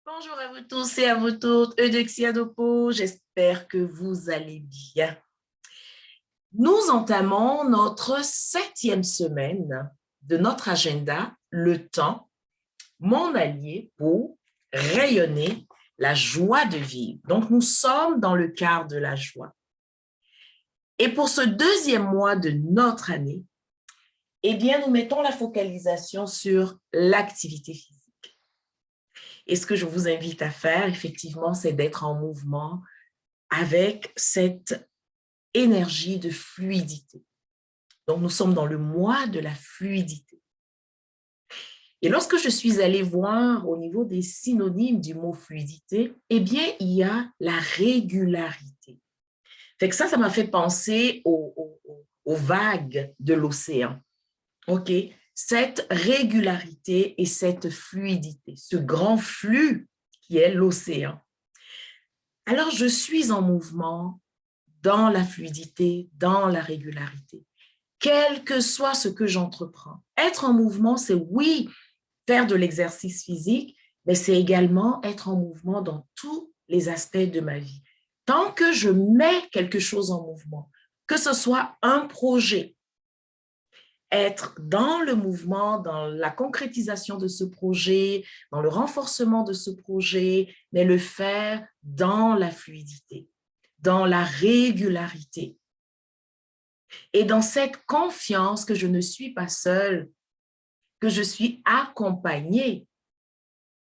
Bonjour à vous tous et à vous toutes, Eudoxia Dopo, j'espère que vous allez bien. Nous entamons notre 7e semaine de notre agenda, le temps, mon allié pour rayonner la joie de vivre. Donc, nous sommes dans le quart de la joie. Et pour ce 2e mois de notre année, eh bien, nous mettons la focalisation sur l'activité physique. Et ce que je vous invite à faire, effectivement, c'est d'être en mouvement avec cette énergie de fluidité. Donc, nous sommes dans le mois de la fluidité. Et lorsque je suis allée voir au niveau des synonymes du mot fluidité, eh bien, il y a la régularité. Fait que ça m'a fait penser aux vagues de l'océan. OK? Cette régularité et cette fluidité, ce grand flux qui est l'océan. Alors, je suis en mouvement dans la fluidité, dans la régularité, quel que soit ce que j'entreprends. Être en mouvement, c'est oui, faire de l'exercice physique, mais c'est également être en mouvement dans tous les aspects de ma vie. Tant que je mets quelque chose en mouvement, que ce soit un projet, être dans le mouvement, dans la concrétisation de ce projet, dans le renforcement de ce projet, mais le faire dans la fluidité, dans la régularité. Et dans cette confiance que je ne suis pas seule, que je suis accompagnée.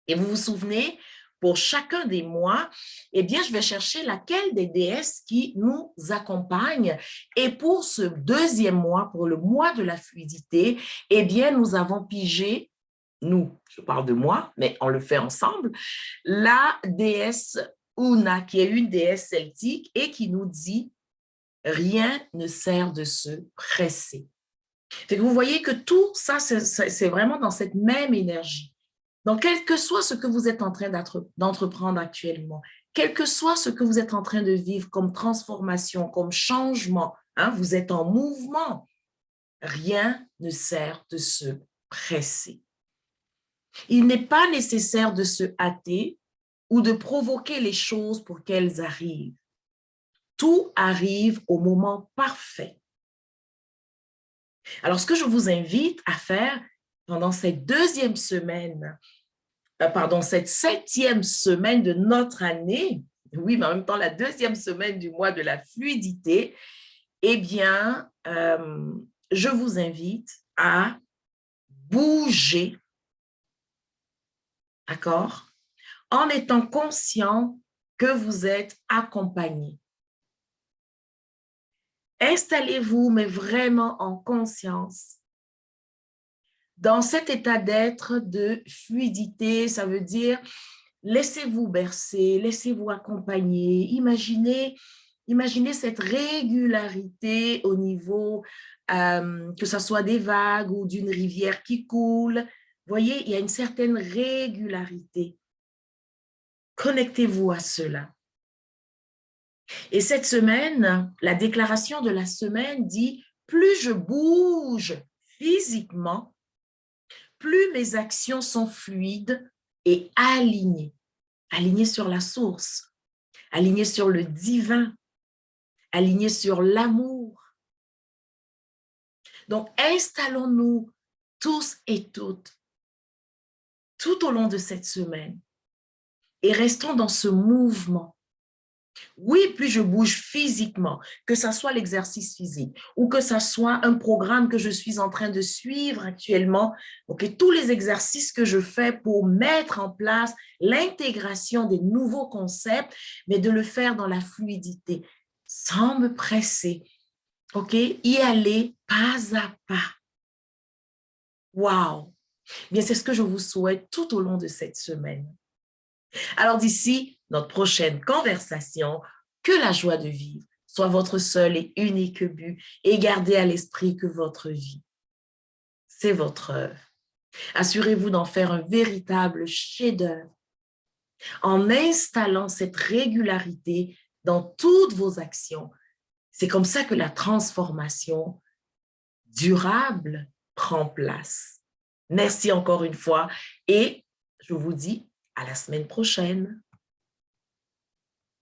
Et vous vous souvenez, pour chacun des mois, eh bien, je vais chercher laquelle des déesses qui nous accompagnent. Et pour ce 2e mois, pour le mois de la fluidité, eh bien, nous avons pigé, nous, je parle de moi, mais on le fait ensemble, la déesse Una, qui est une déesse celtique et qui nous dit « Rien ne sert de se presser ». Vous voyez que tout ça, c'est vraiment dans cette même énergie. Donc, quel que soit ce que vous êtes en train d'entreprendre actuellement, quel que soit ce que vous êtes en train de vivre comme transformation, comme changement, hein, vous êtes en mouvement, rien ne sert de se presser. Il n'est pas nécessaire de se hâter ou de provoquer les choses pour qu'elles arrivent. Tout arrive au moment parfait. Alors, ce que je vous invite à faire pendant cette 2e semaine, cette 7e semaine de notre année, oui, mais en même temps la 2e semaine du mois de la fluidité, eh bien, je vous invite à bouger, d'accord, en étant conscient que vous êtes accompagné. Installez-vous, mais vraiment en conscience. Dans cet état d'être de fluidité, ça veut dire laissez-vous bercer, laissez-vous accompagner, imaginez cette régularité au niveau, que ce soit des vagues ou d'une rivière qui coule. Vous voyez, il y a une certaine régularité. Connectez-vous à cela. Et cette semaine, la déclaration de la semaine dit « Plus je bouge physiquement, plus mes actions sont fluides et alignées. » Alignées sur la source, alignées sur le divin, alignées sur l'amour. Donc, installons-nous tous et toutes, tout au long de cette semaine, et restons dans ce mouvement. Oui, plus je bouge physiquement, que ce soit l'exercice physique ou que ce soit un programme que je suis en train de suivre actuellement, donc tous les exercices que je fais pour mettre en place l'intégration des nouveaux concepts, mais de le faire dans la fluidité, sans me presser, ok? Y aller pas à pas. Waouh! Bien, c'est ce que je vous souhaite tout au long de cette semaine. Alors d'ici notre prochaine conversation, que la joie de vivre soit votre seul et unique but et gardez à l'esprit que votre vie, c'est votre œuvre. Assurez-vous d'en faire un véritable chef-d'œuvre en installant cette régularité dans toutes vos actions. C'est comme ça que la transformation durable prend place. Merci encore une fois et je vous dis À la semaine prochaine.